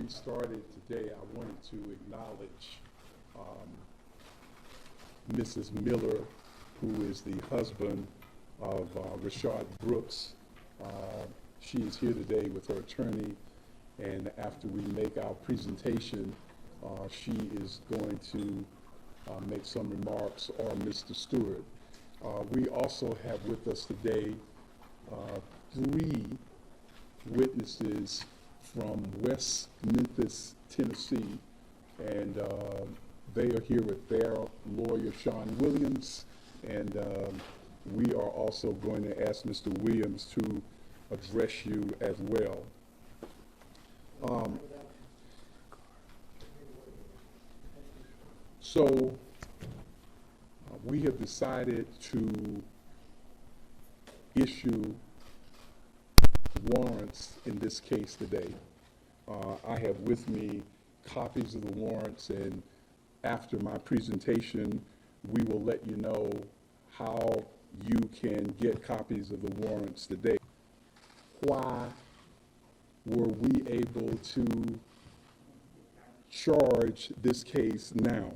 started today, I wanted to acknowledge Mrs. Miller, who is the husband of Rayshard Brooks. She is here today with her attorney, and after we make our presentation, she is going to make some remarks, or Mr. Stewart. We also have with us today 3 witnesses from West Memphis, Tennessee, and they are here with their lawyer, Sean Williams, and we are also going to ask Mr. Williams to address you as well. So we have decided to issue warrants in this case today. I have with me copies of the warrants, and after my presentation, we will let you know how you can get copies of the warrants today. Why were we able to charge this case now?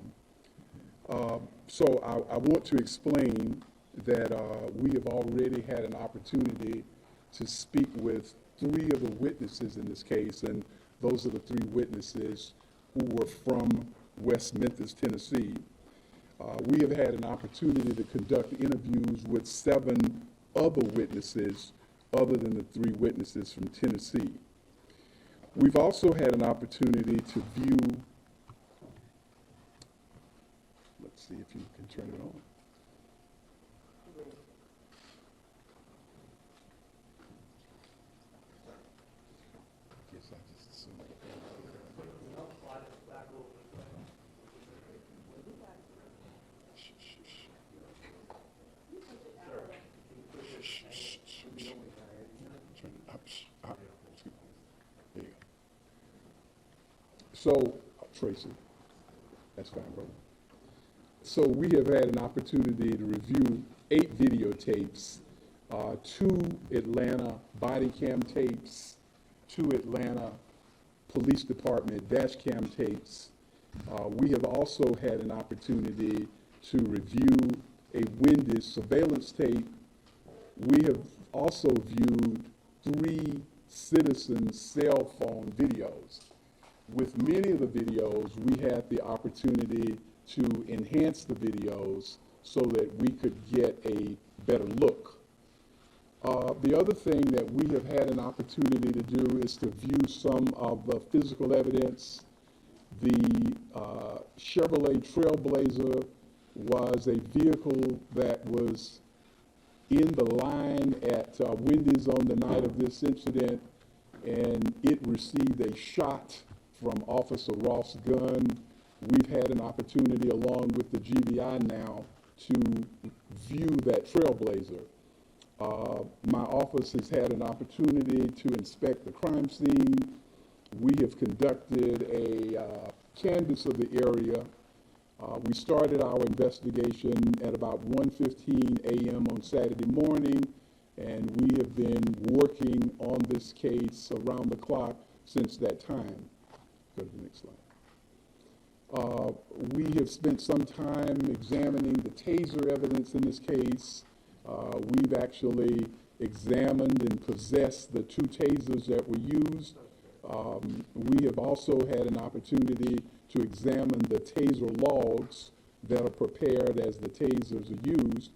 So I want to explain that we have already had an opportunity to speak with 3 of the witnesses in this case, and those are the 3 witnesses who were from West Memphis, Tennessee. We have had an opportunity to conduct interviews with 7 other witnesses other than the 3 witnesses from Tennessee. We've also had an opportunity to view, let's see if you can turn it on. Guess I just assumed it. There you go. So, Tracy, that's fine, brother. So we have had an opportunity to review 8 videotapes, 2 Atlanta body cam tapes, 2 Atlanta Police Department dash cam tapes. We have also had an opportunity to review a Wendy surveillance tape. We have also viewed 3 citizen cell phone videos. With many of the videos, we had the opportunity to enhance the videos so that we could get a better look. The other thing that we have had an opportunity to do is to view some of the physical evidence. The Chevrolet Trailblazer was a vehicle that was in the line at Wendy's on the night of this incident, and it received a shot from Officer Ross' gun. We've had an opportunity, along with the GBI now, to view that Trailblazer. My office has had an opportunity to inspect the crime scene. We have conducted a canvass of the area. We started our investigation at about 1:15 a.m. on Saturday morning, and we have been working on this case around the clock since that time. Go to the next slide. We have spent some time examining the taser evidence in this case. We've actually examined and possessed the 2 tasers that were used. We have also had an opportunity to examine the taser logs that are prepared as the tasers are used,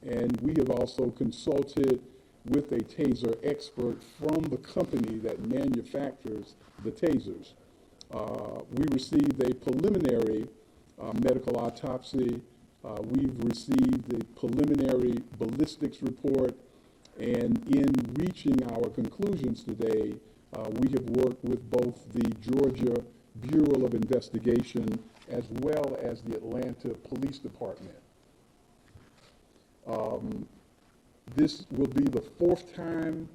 and we have also consulted with a taser expert from the company that manufactures the tasers. We received a preliminary medical autopsy. We've received a preliminary ballistics report, and in reaching our conclusions today, we have worked with both the Georgia Bureau of Investigation as well as the Atlanta Police Department. This will be the 4th time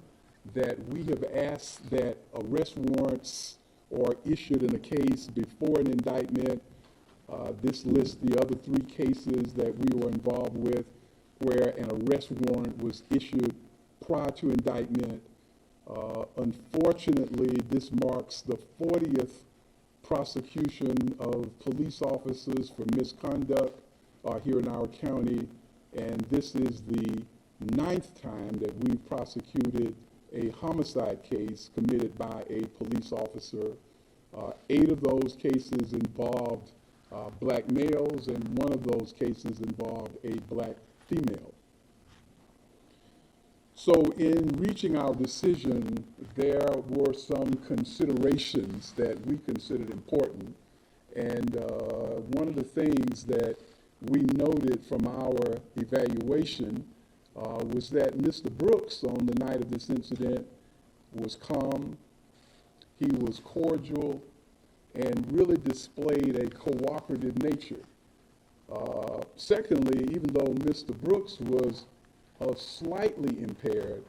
that we have asked that arrest warrants are issued in a case before an indictment. This lists the other 3 cases that we were involved with where an arrest warrant was issued prior to indictment. Unfortunately, this marks the 40th prosecution of police officers for misconduct here in our county, and this is the 9th time that we've prosecuted a homicide case committed by a police officer. 8 of those cases involved black males, and 1 of those cases involved a black female. So in reaching our decision, there were some considerations that we considered important. And one of the things that we noted from our evaluation was that Mr. Brooks, on the night of this incident, was calm, he was cordial, and really displayed a cooperative nature. Secondly, even though Mr. Brooks was slightly impaired,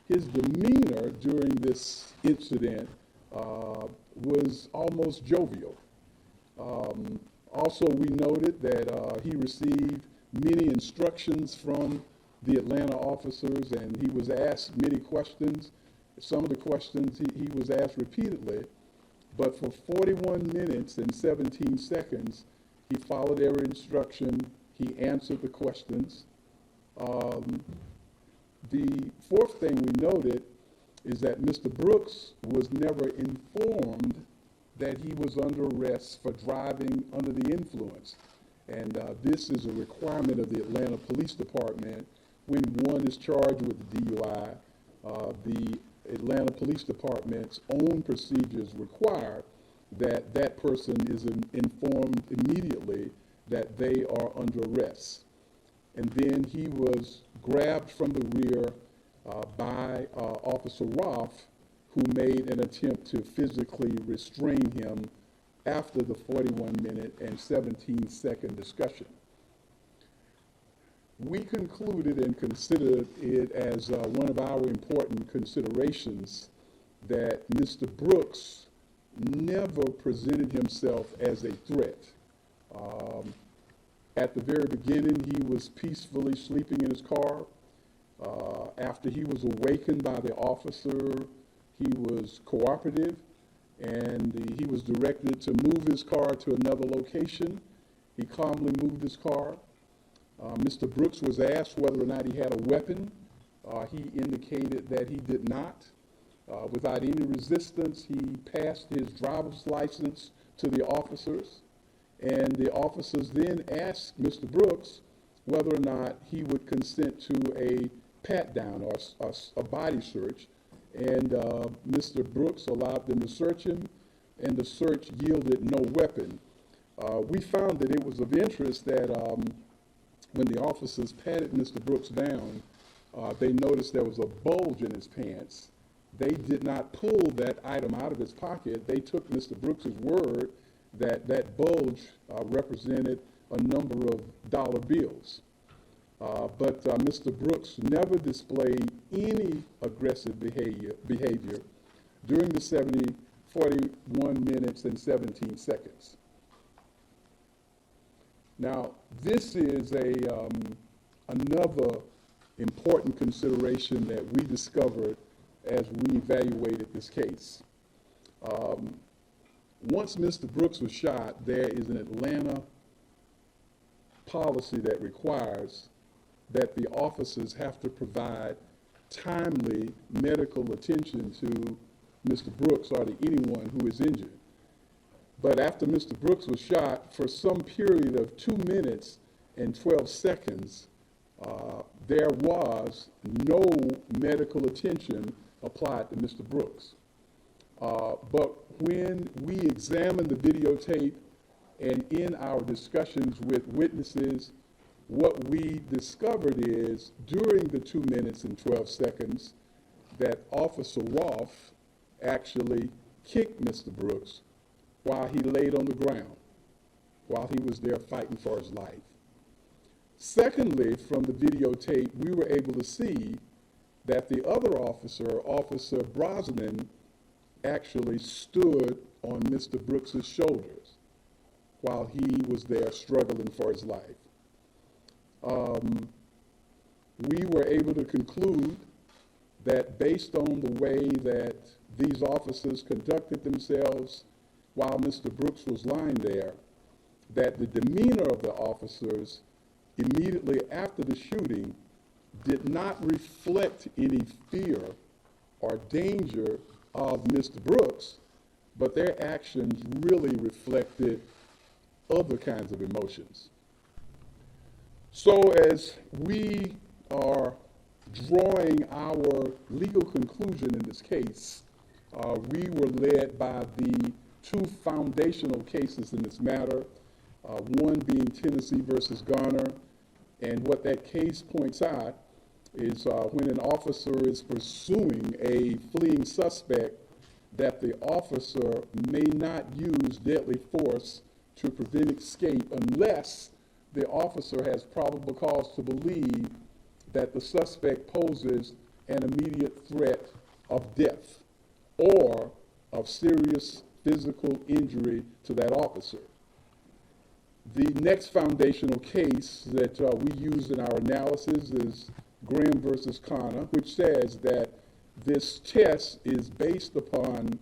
his demeanor during this incident was almost jovial. Also, we noted that he received many instructions from the Atlanta officers, and he was asked many questions. Some of the questions he was asked repeatedly, but for 41 minutes and 17 seconds, he followed every instruction, he answered the questions. The fourth thing we noted is that Mr. Brooks was never informed that he was under arrest for driving under the influence. And this is a requirement of the Atlanta Police Department. When one is charged with DUI, the Atlanta Police Department's own procedures require that that person is informed immediately that they are under arrest. And then he was grabbed from the rear by Officer Roth, who made an attempt to physically restrain him after the 41-minute and 17-second discussion. We concluded and considered it as one of our important considerations that Mr. Brooks never presented himself as a threat. At the very beginning, he was peacefully sleeping in his car. After he was awakened by the officer, he was cooperative, and he was directed to move his car to another location. He calmly moved his car. Mr. Brooks was asked whether or not he had a weapon. He indicated that he did not. Without any resistance, he passed his driver's license to the officers, and the officers then asked Mr. Brooks whether or not he would consent to a pat-down or a body search, and Mr. Brooks allowed them to search him, and the search yielded no weapon. We found that it was of interest that when the officers patted Mr. Brooks down, they noticed there was a bulge in his pants. They did not pull that item out of his pocket. They took Mr. Brooks's word that that bulge represented a number of dollar bills. But Mr. Brooks never displayed any aggressive behavior during the 41 minutes and 17 seconds. Now, this is another important consideration that we discovered as we evaluated this case. Once Mr. Brooks was shot, there is an Atlanta policy that requires that the officers have to provide timely medical attention to Mr. Brooks or to anyone who is injured. But after Mr. Brooks was shot, for some period of 2 minutes and 12 seconds, there was no medical attention applied to Mr. Brooks. But when we examined the videotape and in our discussions with witnesses, what we discovered is during the 2 minutes and 12 seconds that Officer Roth actually kicked Mr. Brooks while he laid on the ground, while he was there fighting for his life. Secondly, from the videotape, we were able to see that the other officer, Officer Brosnan, actually stood on Mr. Brooks's shoulders while he was there struggling for his life. We were able to conclude that based on the way that these officers conducted themselves while Mr. Brooks was lying there, that the demeanor of the officers immediately after the shooting did not reflect any fear or danger of Mr. Brooks, but their actions really reflected other kinds of emotions. So as we are drawing our legal conclusion in this case, we were led by the two foundational cases in this matter, one being Tennessee versus Garner, and what that case points out is when an officer is pursuing a fleeing suspect, that the officer may not use deadly force to prevent escape unless the officer has probable cause to believe that the suspect poses an immediate threat of death or of serious physical injury to that officer. The next foundational case that we used in our analysis is Graham versus Connor, which says that this test is based upon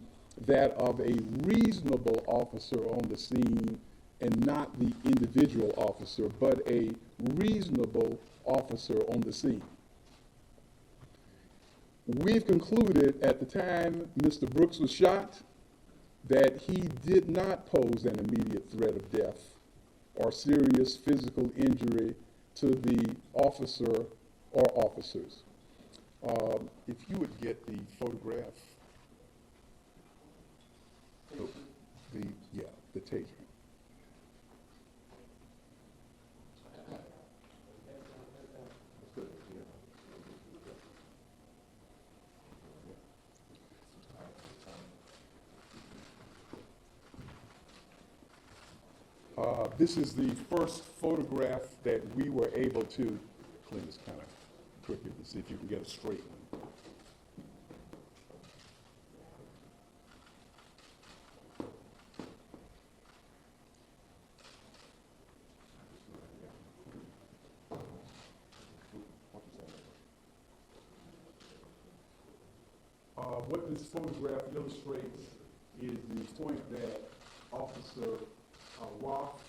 that of a reasonable officer on the scene and not the individual officer, but a reasonable officer on the scene. We've concluded at the time Mr. Brooks was shot that he did not pose an immediate threat of death or serious physical injury to the officer or officers. If you would get the photograph, the taser. This is the first photograph that we were able to clean this kind of quickly to see if you can get a straight one. What this photograph illustrates is the point that Officer Roth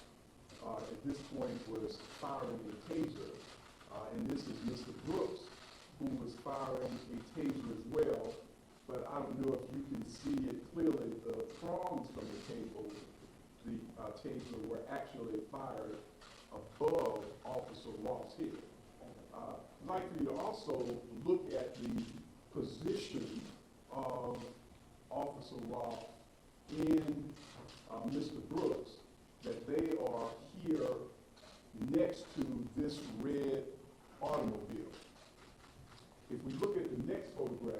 at this point was firing a taser, and this is Mr. Brooks, who was firing a taser as well, but I don't know if you can see it clearly. The prongs from the table, the taser were actually fired above Officer Roth's head. I'd like for you to also look at the position of Officer Roth in Mr. Brooks, that they are here next to this red automobile. If we look at the next photograph,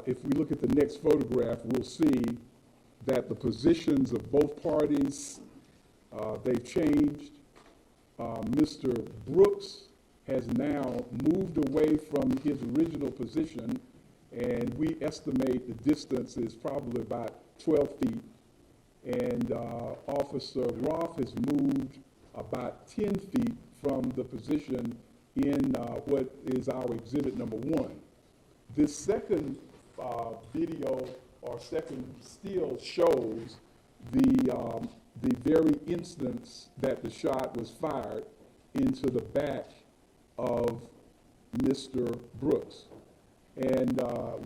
if we look at the next photograph, we'll see that the positions of both parties, they've changed. Mr. Brooks has now moved away from his original position, and we estimate the distance is probably about 12 feet. And Officer Roth has moved about 10 feet from the position in what is our exhibit number 1. This second video or second still shows the very instance that the shot was fired into the back of Mr. Brooks. And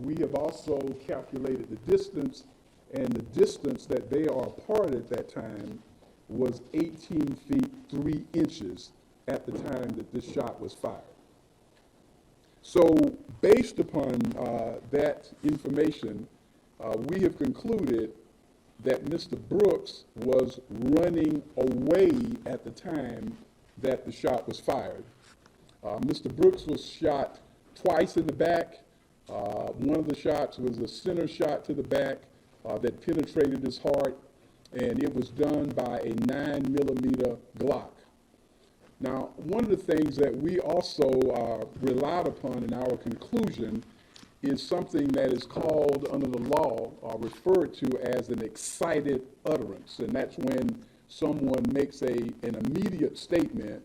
we have also calculated the distance, and the distance that they are apart at that time was 18 feet 3 inches at the time that this shot was fired. So based upon that information, we have concluded that Mr. Brooks was running away at the time that the shot was fired. Mr. Brooks was shot twice in the back. One of the shots was a center shot to the back that penetrated his heart, and it was done by a 9mm Glock. Now, one of the things that we also relied upon in our conclusion is something that is called under the law, referred to as an excited utterance. And that's when someone makes an immediate statement,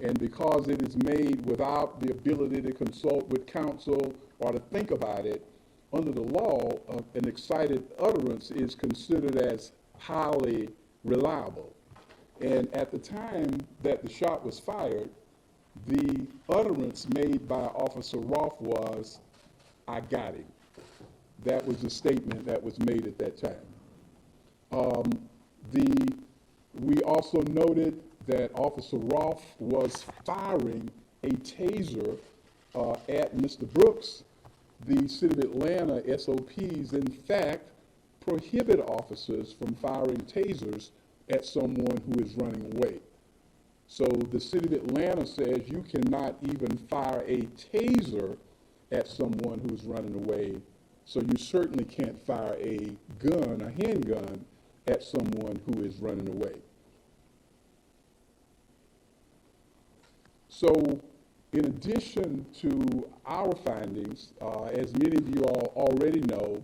and because it is made without the ability to consult with counsel or to think about it, under the law, an excited utterance is considered as highly reliable. And at the time that the shot was fired, the utterance made by Officer Roth was, "I got him." That was the statement that was made at that time. We also noted that Officer Roth was firing a taser at Mr. Brooks. The City of Atlanta SOPs, in fact, prohibit officers from firing tasers at someone who is running away. So the City of Atlanta says you cannot even fire a taser at someone who's running away, so you certainly can't fire a gun, a handgun, at someone who is running away. So in addition to our findings, as many of you all already know,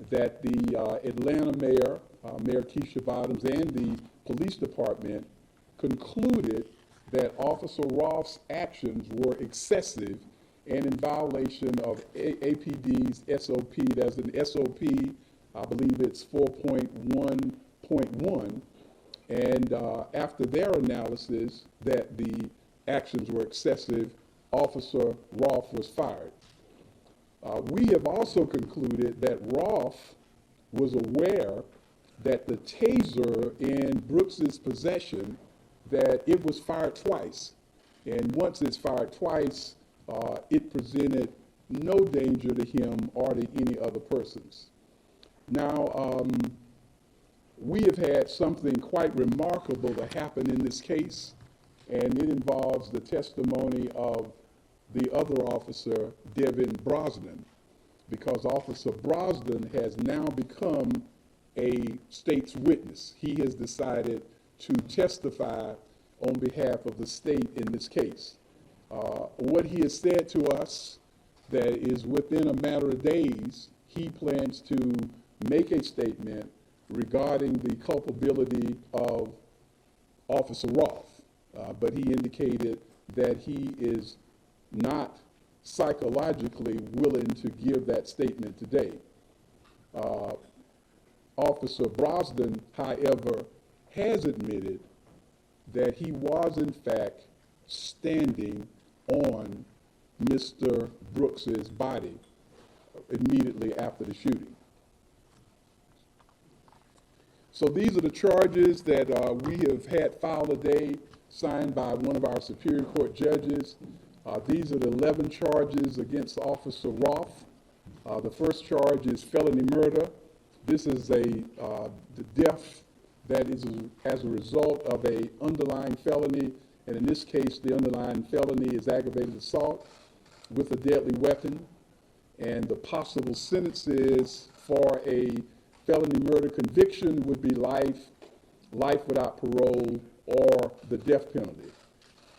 that the Atlanta mayor, Mayor Keisha Bottoms, and the police department concluded that Officer Roth's actions were excessive and in violation of APD's SOP. There's an SOP, I believe it's 4.1.1, and after their analysis that the actions were excessive, Officer Roth was fired. We have also concluded that Roth was aware that the taser in Brooks's possession, that it was fired twice. And once it's fired twice, it presented no danger to him or to any other persons. Now, we have had something quite remarkable to happen in this case, and it involves the testimony of the other officer, Devin Brosnan, because Officer Brosnan has now become a state's witness. He has decided to testify on behalf of the state in this case. What he has said to us, that is within a matter of days, he plans to make a statement regarding the culpability of Officer Roth, but he indicated that he is not psychologically willing to give that statement today. Officer Brosnan, however, has admitted that he was in fact standing on Mr. Brooks's body immediately after the shooting. So these are the charges that we have had filed today, signed by one of our Superior Court judges. These are the 11 charges against Officer Roth. The first charge is felony murder. This is the death that is as a result of a underlying felony, and in this case, the underlying felony is aggravated assault with a deadly weapon, and the possible sentences for a felony murder conviction would be life without parole, or the death penalty.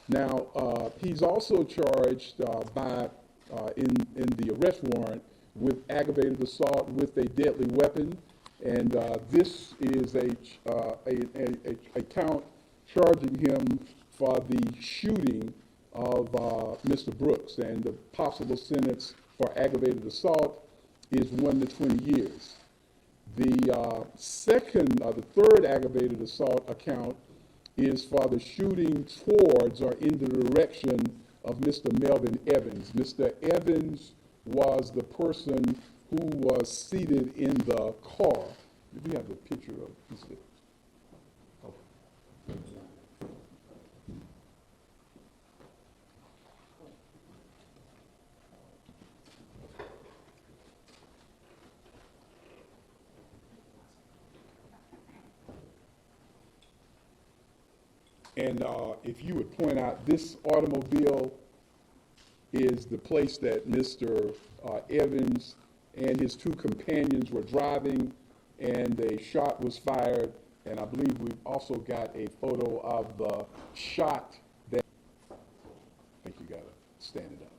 Now, he's also charged in the arrest warrant with aggravated assault with a deadly weapon, and this is a count charging him for the shooting of Mr. Brooks, and the possible sentence for aggravated assault is 1 to 20 years. The third aggravated assault account is for the shooting towards or in the direction of Mr. Melvin Evans. Mr. Evans was the person who was seated in the car. Do you have the picture of Mr. And if you would point out, this automobile is the place that Mr. Evans and his two companions were driving, and a shot was fired. And I believe we've also got a photo of the shot that Stand it up.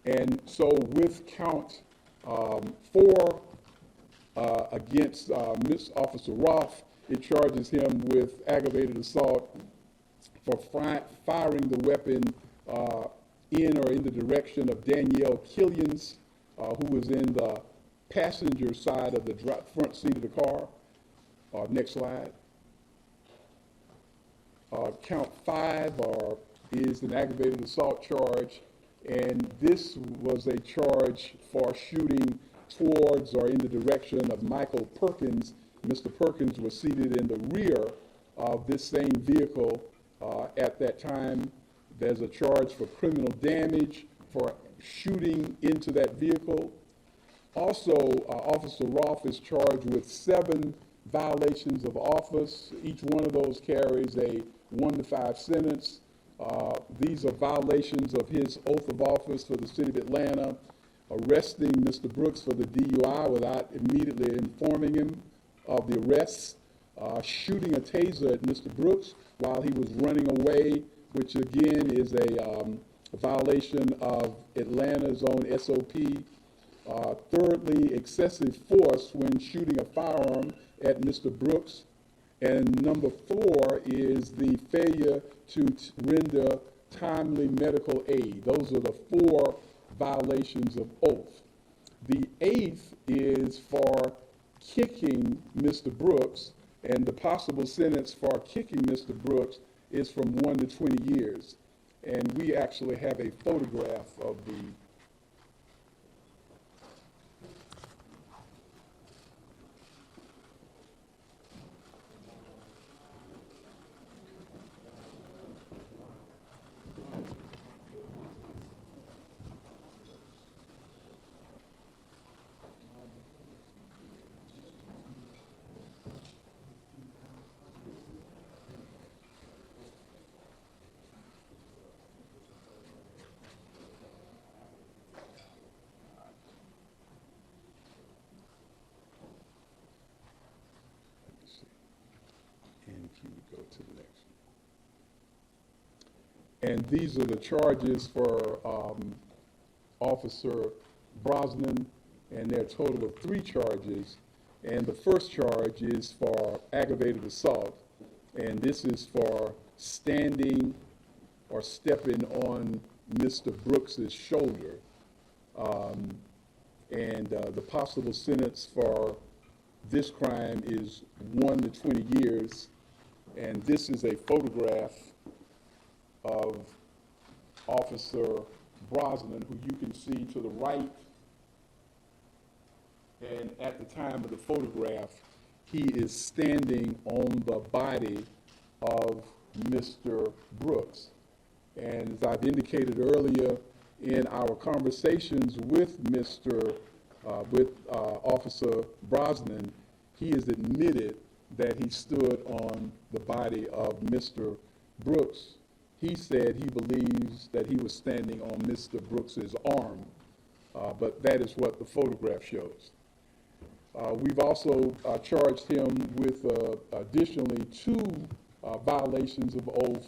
And so with count 4 against Miss Officer Roth, it charges him with aggravated assault for firing the weapon in or in the direction of Danielle Killians, who was in the passenger side of the front seat of the car. Next slide. Count 5 is an aggravated assault charge, and this was a charge for shooting towards or in the direction of Michael Perkins. Mr. Perkins was seated in the rear of this same vehicle at that time. There's a charge for criminal damage for shooting into that vehicle. Also, Officer Roth is charged with 7 violations of office. Each one of those carries a 1 to 5 sentence. These are violations of his oath of office for the city of Atlanta, arresting Mr. Brooks for the DUI without immediately informing him of the arrests, shooting a taser at Mr. Brooks while he was running away, which again is a violation of Atlanta's own SOP. Thirdly, excessive force when shooting a firearm at Mr. Brooks. And number 4 is the failure to render timely medical aid. Those are the 4 violations of oath. The 8th is for kicking Mr. Brooks, and the possible sentence for kicking Mr. Brooks is from 1 to 20 years. And we actually have a photograph of the and these are the charges for Officer Brosnan, and there are a total of 3 charges. And the first charge is for aggravated assault, and this is for standing or stepping on Mr. Brooks's shoulder. The possible sentence for this crime is 1 to 20 years, and this is a photograph of Officer Brosnan, who you can see to the right. And at the time of the photograph, he is standing on the body of Mr. Brooks. And as I've indicated earlier in our conversations with Officer Brosnan, he has admitted that he stood on the body of Mr. Brooks. He said he believes that he was standing on Mr. Brooks's arm, but that is what the photograph shows. We've also charged him with additionally 2 violations of oath.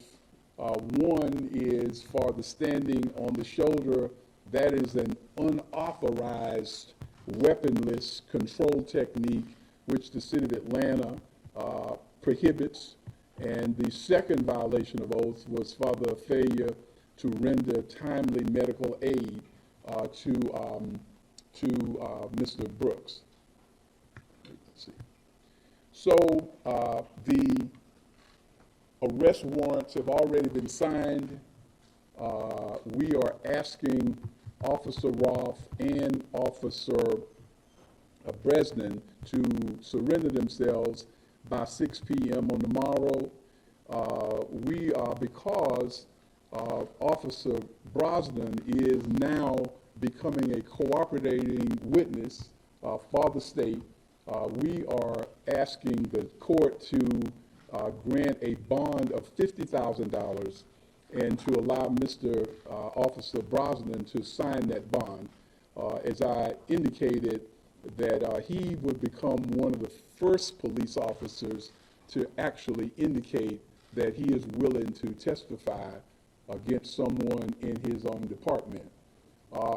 One is for the standing on the shoulder. That is an unauthorized weaponless control technique which the city of Atlanta prohibits. And the second violation of oath was for the failure to render timely medical aid to Mr. Brooks. Let's see. So the arrest warrants have already been signed. We are asking Officer Roth and Officer Brosnan to surrender themselves by 6 p.m. on tomorrow. Because Officer Brosnan is now becoming a cooperating witness for the state, we are asking the court to grant a bond of $50,000 and to allow Mr. Officer Brosnan to sign that bond. As I indicated, that he would become one of the first police officers to actually indicate that he is willing to testify against someone in his own department.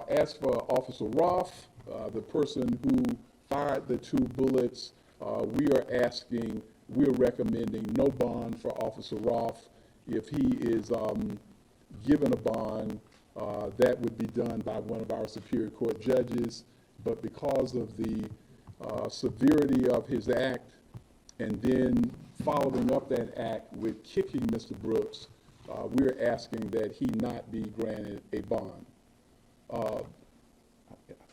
As for Officer Roth, the person who fired the 2 bullets, we're recommending no bond for Officer Roth. If he is given a bond, that would be done by one of our Superior Court judges. But because of the severity of his act, and then following up that act with kicking Mr. Brooks, we're asking that he not be granted a bond. I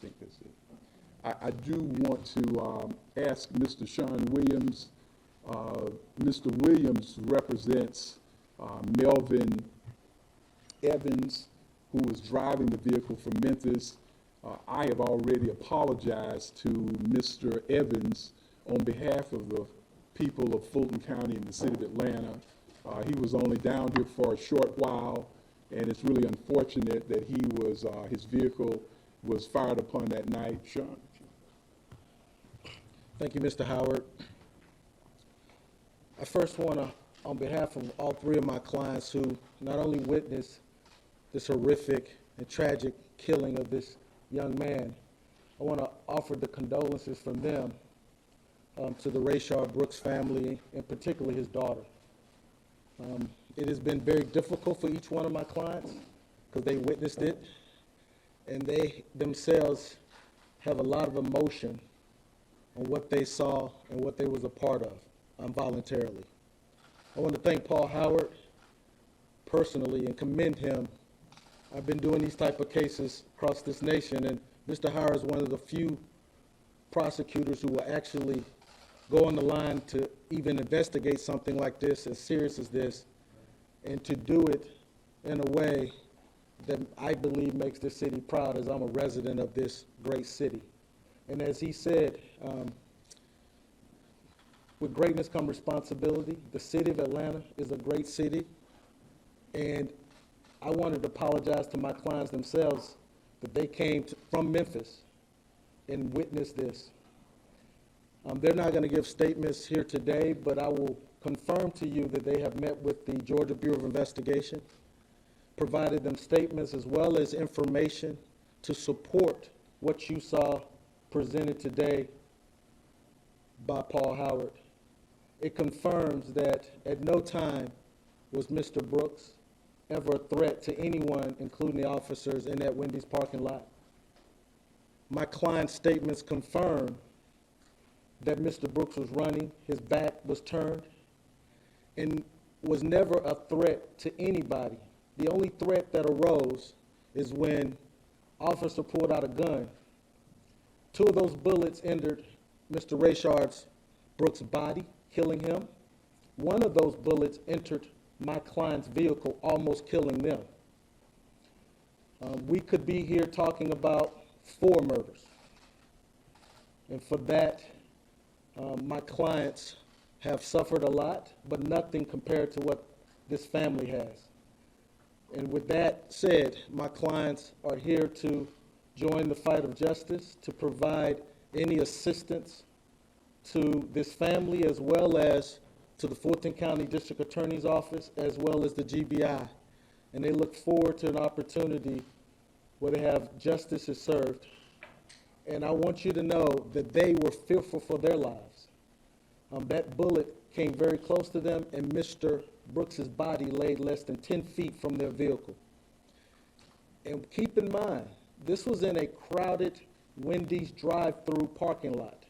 think that's it. I do want to ask Mr. Sean Williams. Mr. Williams represents Melvin Evans, who was driving the vehicle from Memphis. I have already apologized to Mr. Evans on behalf of the people of Fulton County and the city of Atlanta. He was only down here for a short while, and it's really unfortunate that his vehicle was fired upon that night. Sean. Thank you, Mr. Howard. I first want to, on behalf of all 3 of my clients who not only witnessed this horrific and tragic killing of this young man, I want to offer the condolences from them to the Rayshard Brooks family, and particularly his daughter. It has been very difficult for each one of my clients because they witnessed it, and they themselves have a lot of emotion on what they saw and what they was a part of voluntarily. I want to thank Paul Howard personally and commend him. I've been doing these type of cases across this nation, and Mr. Howard is one of the few prosecutors who will actually go on the line to even investigate something like this, as serious as this, and to do it in a way that I believe makes this city proud, as I'm a resident of this great city. And as he said, with greatness comes responsibility. The city of Atlanta is a great city, and I wanted to apologize to my clients themselves that they came from Memphis and witnessed this. They're not going to give statements here today, but I will confirm to you that they have met with the Georgia Bureau of Investigation, provided them statements as well as information to support what you saw presented today by Paul Howard. It confirms that at no time was Mr. Brooks ever a threat to anyone, including the officers in that Wendy's parking lot. My client's statements confirm that Mr. Brooks was running, his back was turned, and was never a threat to anybody. The only threat that arose is when officer pulled out a gun. 2 of those bullets entered Mr. Rayshard Brooks' body, killing him. 1 of those bullets entered my client's vehicle, almost killing them. We could be here talking about 4 murders. And for that, my clients have suffered a lot, but nothing compared to what this family has. And with that said, my clients are here to join the fight of justice, to provide any assistance to this family, as well as to the Fulton County District Attorney's Office, as well as the GBI. And they look forward to an opportunity where they have justice is served. And I want you to know that they were fearful for their lives. That bullet came very close to them, and Mr. Brooks's body laid less than 10 feet from their vehicle. And keep in mind, this was in a crowded Wendy's drive-through parking lot.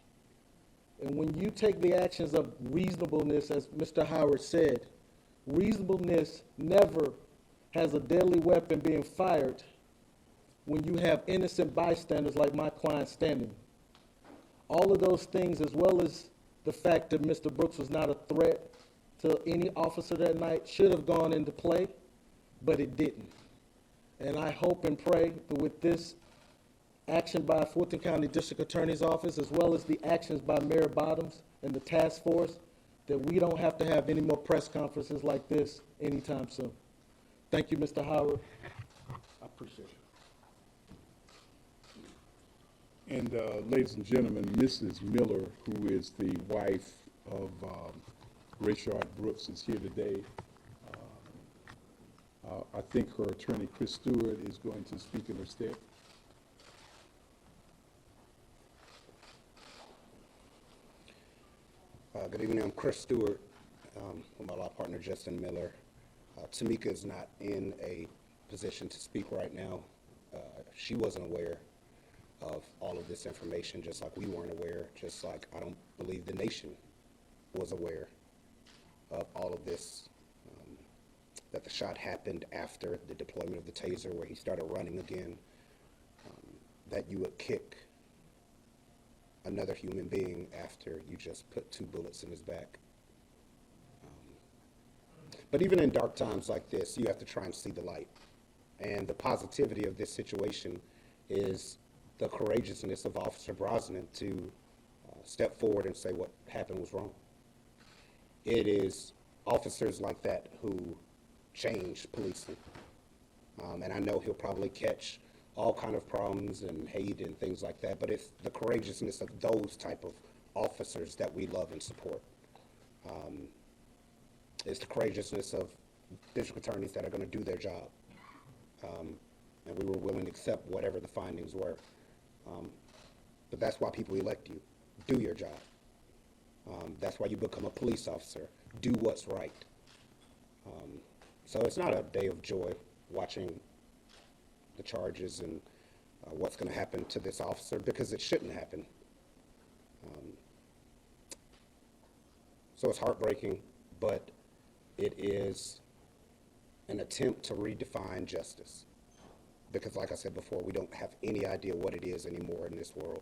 And when you take the actions of reasonableness, as Mr. Howard said, reasonableness never has a deadly weapon being fired when you have innocent bystanders like my client standing. All of those things, as well as the fact that Mr. Brooks was not a threat to any officer that night, should have gone into play, but it didn't. And I hope and pray that with this action by Fulton County District Attorney's Office, as well as the actions by Mayor Bottoms and the task force, that we don't have to have any more press conferences like this anytime soon. Thank you, Mr. Howard. I appreciate it. And ladies and gentlemen, Mrs. Miller, who is the wife of Rayshard Brooks is here today. I think her attorney, Chris Stewart, is going to speak in her stead. Good evening. I'm Chris Stewart with my law partner, Justin Miller. Tamika is not in a position to speak right now. She wasn't aware of all of this information, just like we weren't aware, just like I don't believe the nation was aware of all of this, that the shot happened after the deployment of the taser, where he started running again, that you would kick another human being after you just put 2 bullets in his back. But even in dark times like this, you have to try and see the light. And the positivity of this situation is the courageousness of Officer Brosnan to step forward and say what happened was wrong. It is officers like that who change policing. And I know he'll probably catch all kind of problems and hate and things like that, but it's the courageousness of those type of officers that we love and support. It's the courageousness of district attorneys that are going to do their job. And we were willing to accept whatever the findings were. But that's why people elect you. Do your job. That's why you become a police officer. Do what's right. So it's not a day of joy watching the charges and what's going to happen to this officer, because it shouldn't happen. So it's heartbreaking, but it is an attempt to redefine justice. Because like I said before, we don't have any idea what it is anymore in this world.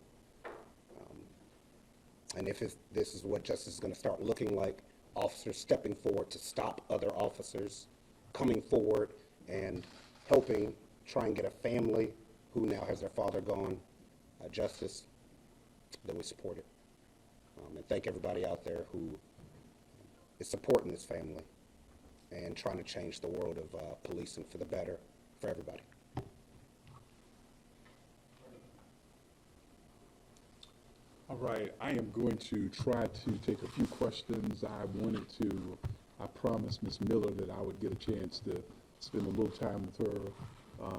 And if this is what justice is going to start looking like, officers stepping forward to stop other officers, coming forward and helping try and get a family who now has their father gone justice, then we support it. And thank everybody out there who is supporting this family and trying to change the world of policing for the better for everybody. All right, I am going to try to take a few questions. I promised Ms. Miller that I would get a chance to spend a little time with her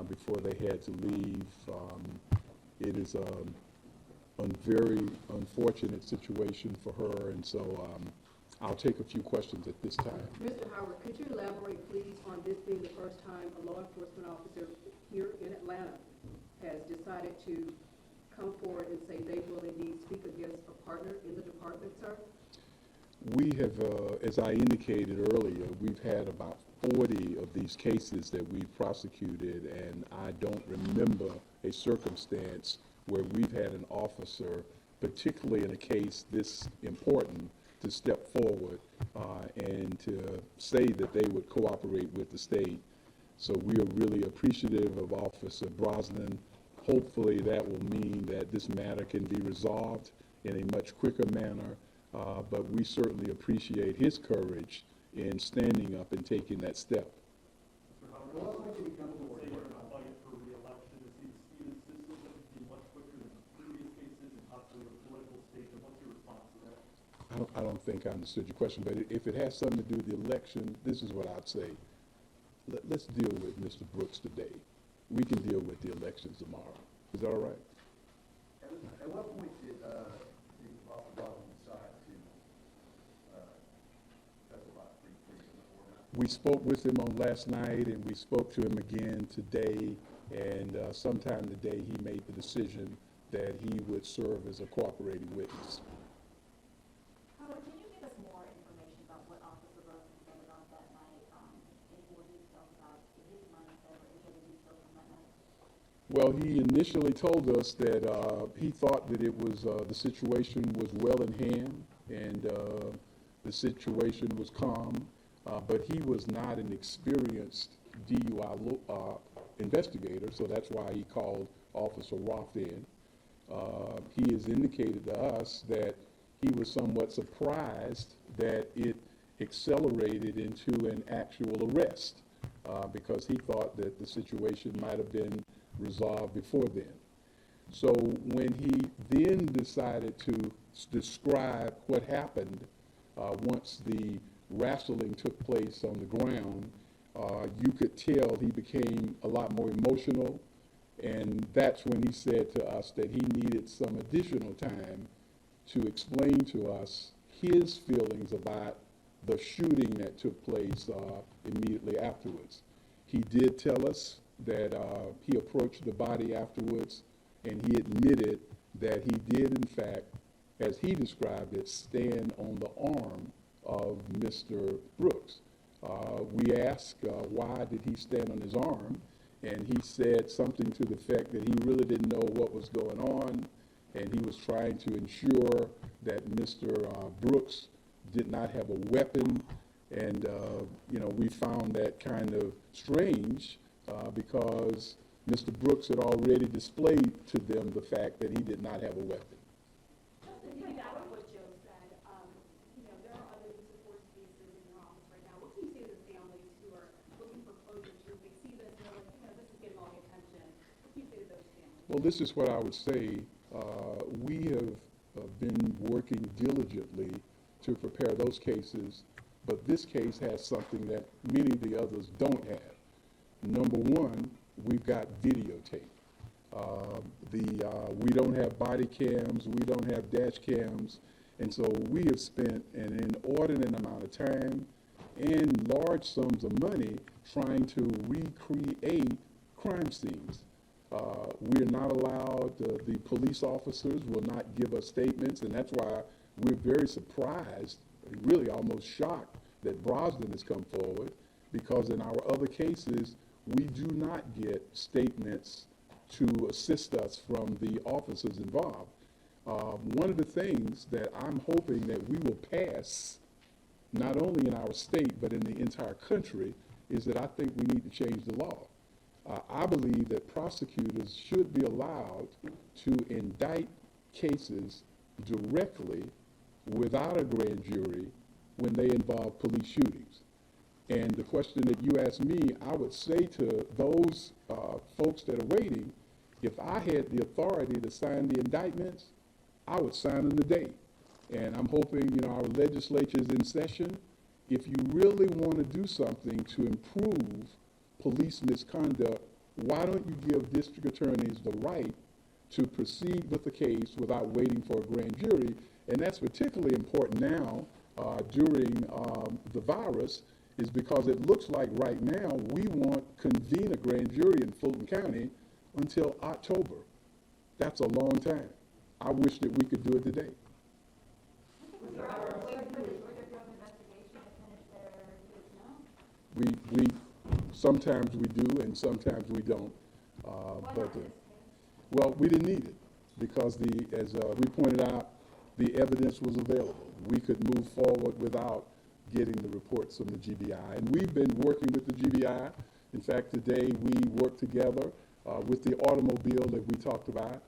before they had to leave. It is a very unfortunate situation for her, and so I'll take a few questions at this time. Mr. Howard, could you elaborate, please, on this being the first time a law enforcement officer here in Atlanta has decided to come forward and say they will indeed speak against a partner in the department, sir? We have, as I indicated earlier, we've had about 40 of these cases that we've prosecuted, and I don't remember a circumstance where we've had an officer, particularly in a case this important, to step forward and to say that they would cooperate with the state. So we are really appreciative of Officer Brosnan. Hopefully that will mean that this matter can be resolved in a much quicker manner, but we certainly appreciate his courage in standing up and taking that step. I don't think I understood your question, but if it has something to do with the election, this is what I'd say. Let's deal with Mr. Brooks today. We can deal with the elections tomorrow. Is that all right? At what point did Officer Brosnan decide to testify briefly in the court? We spoke with him on last night, and we spoke to him again today, and sometime today he made the decision that he would serve as a cooperating witness. Howard, can you give us more information about what Officer Brosnan said about that night? Any more details about his mindset or any other details from that night? Well, he initially told us that he thought that it was the situation was well in hand, and the situation was calm, but he was not an experienced DUI investigator, so that's why he called Officer Roth in. He has indicated to us that he was somewhat surprised that it accelerated into an actual arrest because he thought that the situation might have been resolved before then. So when he then decided to describe what happened, once the wrestling took place on the ground, you could tell he became a lot more emotional, and that's when he said to us that he needed some additional time to explain to us his feelings about the shooting that took place immediately afterwards. He did tell us that he approached the body afterwards, and he admitted that he did, in fact, as he described it, stand on the arm of Mr. Brooks. We asked why did he stand on his arm, and he said something to the effect that he really didn't know what was going on, and he was trying to ensure that Mr. Brooks did not have a weapon. And, we found that kind of strange because Mr. Brooks had already displayed to them the fact that he did not have a weapon. Piggyback on what Joe said, there are other use of force cases in your office right now. What can you say to the families who are looking for closure too? They see this and they're like, this is getting all the attention. What can you say to those families? Well, this is what I would say. We have been working diligently to prepare those cases, but this case has something that many of the others don't have. Number one, we've got videotape. We don't have body cams, we don't have dash cams, and so we have spent an inordinate amount of time and large sums of money trying to recreate crime scenes. We're not allowed, the police officers will not give us statements, and that's why we're very surprised, really almost shocked, that Brosnan has come forward, because in our other cases, we do not get statements to assist us from the officers involved. One of the things that I'm hoping that we will pass, not only in our state, but in the entire country, is that I think we need to change the law. I believe that prosecutors should be allowed to indict cases directly without a grand jury when they involve police shootings. And the question that you asked me, I would say to those folks that are waiting, if I had the authority to sign the indictments, I would sign them today. And I'm hoping, our legislature is in session. If you really want to do something to improve police misconduct, why don't you give district attorneys the right to proceed with the case without waiting for a grand jury? And that's particularly important now during the virus, is because it looks like right now we won't convene a grand jury in Fulton County until October. That's a long time. I wish that we could do it today. We sometimes we do and sometimes we don't. Well, we didn't need it because as we pointed out, the evidence was available. We could move forward without getting the reports from the GBI. And we've been working with the GBI. In fact, today we worked together with the automobile that we talked about.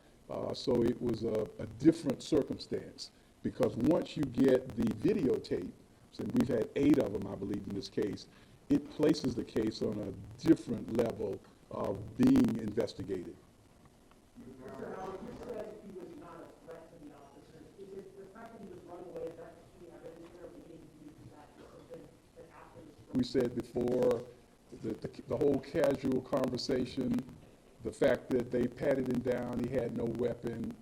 So it was a different circumstance, because once you get the videotape, and we've had 8 of them, I believe, in this case, it places the case on a different level of being investigated. Mr. Howard, you said he was not a threat to the officers. Is it the fact that he was running away, is that the evidence there beginning to use that something that happened? We said before, the whole casual conversation, the fact that they patted him down, he had no weapon,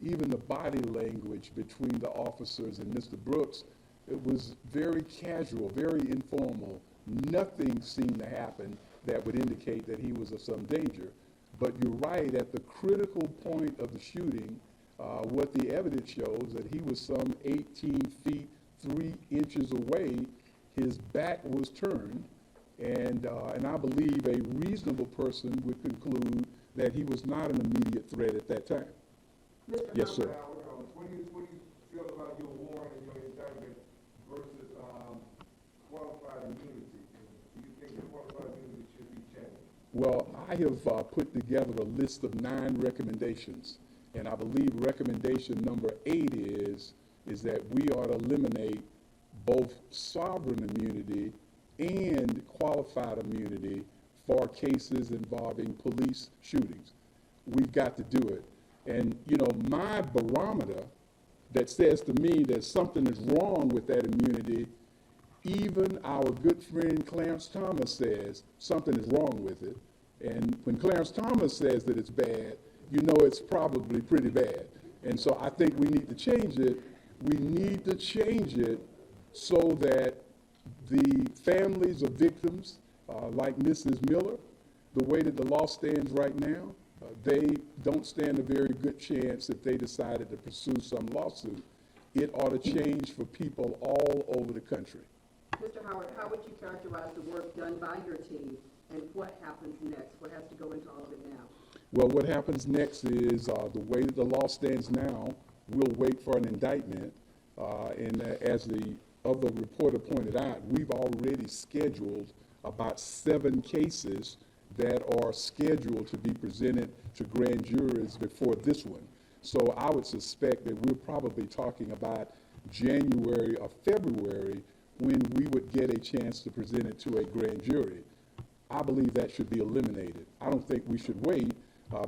even the body language between the officers and Mr. Brooks, it was very casual, very informal. Nothing seemed to happen that would indicate that he was of some danger. But you're right, at the critical point of the shooting, what the evidence shows that he was some 18 feet, 3 inches away. His back was turned, and I believe a reasonable person would conclude that he was not an immediate threat at that time. Yes, sir. What do you feel about your warrant and your indictment versus qualified immunity? Do you think the qualified immunity should be changed? Well, I have put together a list of 9 recommendations, and I believe recommendation number 8 is that we ought to eliminate both sovereign immunity and qualified immunity for cases involving police shootings. We've got to do it. And, my barometer that says to me that something is wrong with that immunity, even our good friend Clarence Thomas says something is wrong with it. And when Clarence Thomas says that it's bad, you know it's probably pretty bad. And so I think we need to change it. We need to change it so that the families of victims, like Mrs. Miller, the way that the law stands right now, they don't stand a very good chance if they decided to pursue some lawsuit. It ought to change for people all over the country. Mr. Howard, how would you characterize the work done by your team, and what happens next? What has to go into all of it now? Well, what happens next is the way that the law stands now, we'll wait for an indictment. And as the other reporter pointed out, we've already scheduled about 7 cases that are scheduled to be presented to grand juries before this one. So I would suspect that we're probably talking about January or February when we would get a chance to present it to a grand jury. I believe that should be eliminated. I don't think we should wait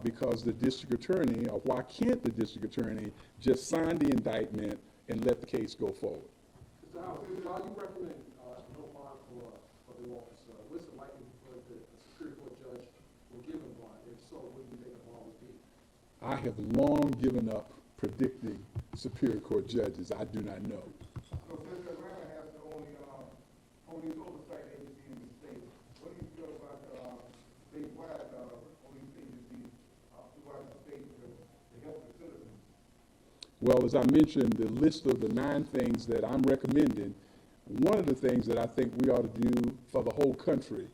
because the district attorney, or why can't the district attorney just sign the indictment and let the case go forward? Mr. Howard, you recommend no bond for the officer. What's the likelihood that a Superior Court judge will give him bond? If so, what do you think the bond would be? I have long given up predicting Superior Court judges. I do not know. So since Atlanta has the only oversight agency in the state, what do you feel about statewide police agencies throughout the state to help the citizens? Well, as I mentioned, the list of the 9 things that I'm recommending, one of the things that I think we ought to do for the whole country,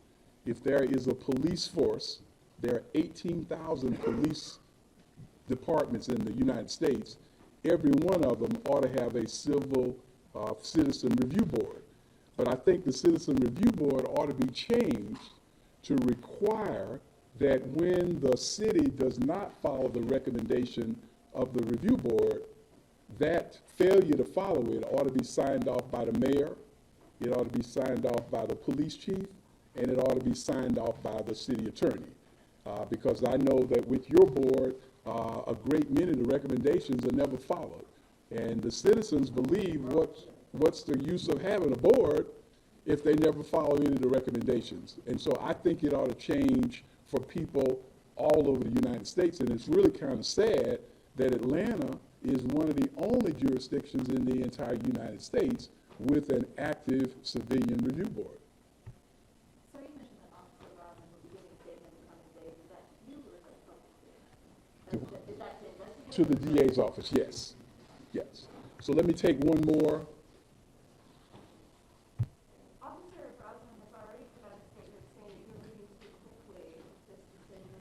if there is a police force, there are 18,000 police departments in the United States, every one of them ought to have a civil citizen review board. But I think the citizen review board ought to be changed to require that when the city does not follow the recommendation of the review board, that failure to follow it ought to be signed off by the mayor, it ought to be signed off by the police chief, and it ought to be signed off by the city attorney. Because I know that with your board, a great many of the recommendations are never followed. And the citizens believe what's the use of having a board if they never follow any of the recommendations. And so I think it ought to change for people all over the United States. And it's really kind of sad that Atlanta is one of the only jurisdictions in the entire United States with an active civilian review board. So you mentioned that Officer Robin will be giving statements in coming days. Is that you or is that public? Is that to investigate? To the DA's office, yes. Yes. So let me take one more. Officer Brosnan has already provided a statement saying that you're moving too quickly with this decision.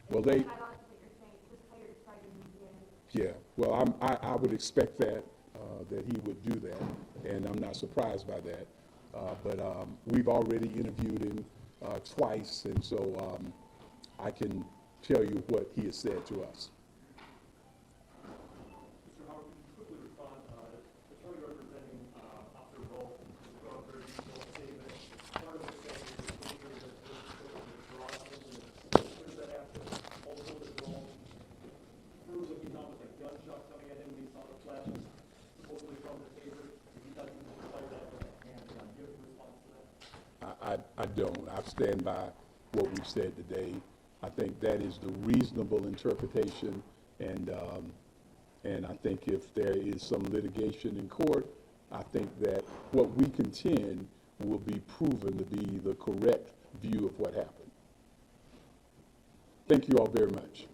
Well, they- That officer that you're saying just how you're trying to move in. Yeah, well, I would expect that he would do that, and I'm not surprised by that. But we've already interviewed him twice, and so I can tell you what he has said to us. Mr. Howard, could you quickly respond? Attorney representing Officer Wolf has put out a very detailed statement. Part of it saying that the danger that this withdraws, what does that have to also withdraw? Proves that he's almost like gunshot coming at him, he saw the flashes, supposedly from the taser. He doesn't declare that with a handgun. Do you have a response to that? I don't. I stand by what we've said today. I think that is the reasonable interpretation, and I think if there is some litigation in court, I think that what we contend will be proven to be the correct view of what happened. Thank you all very much.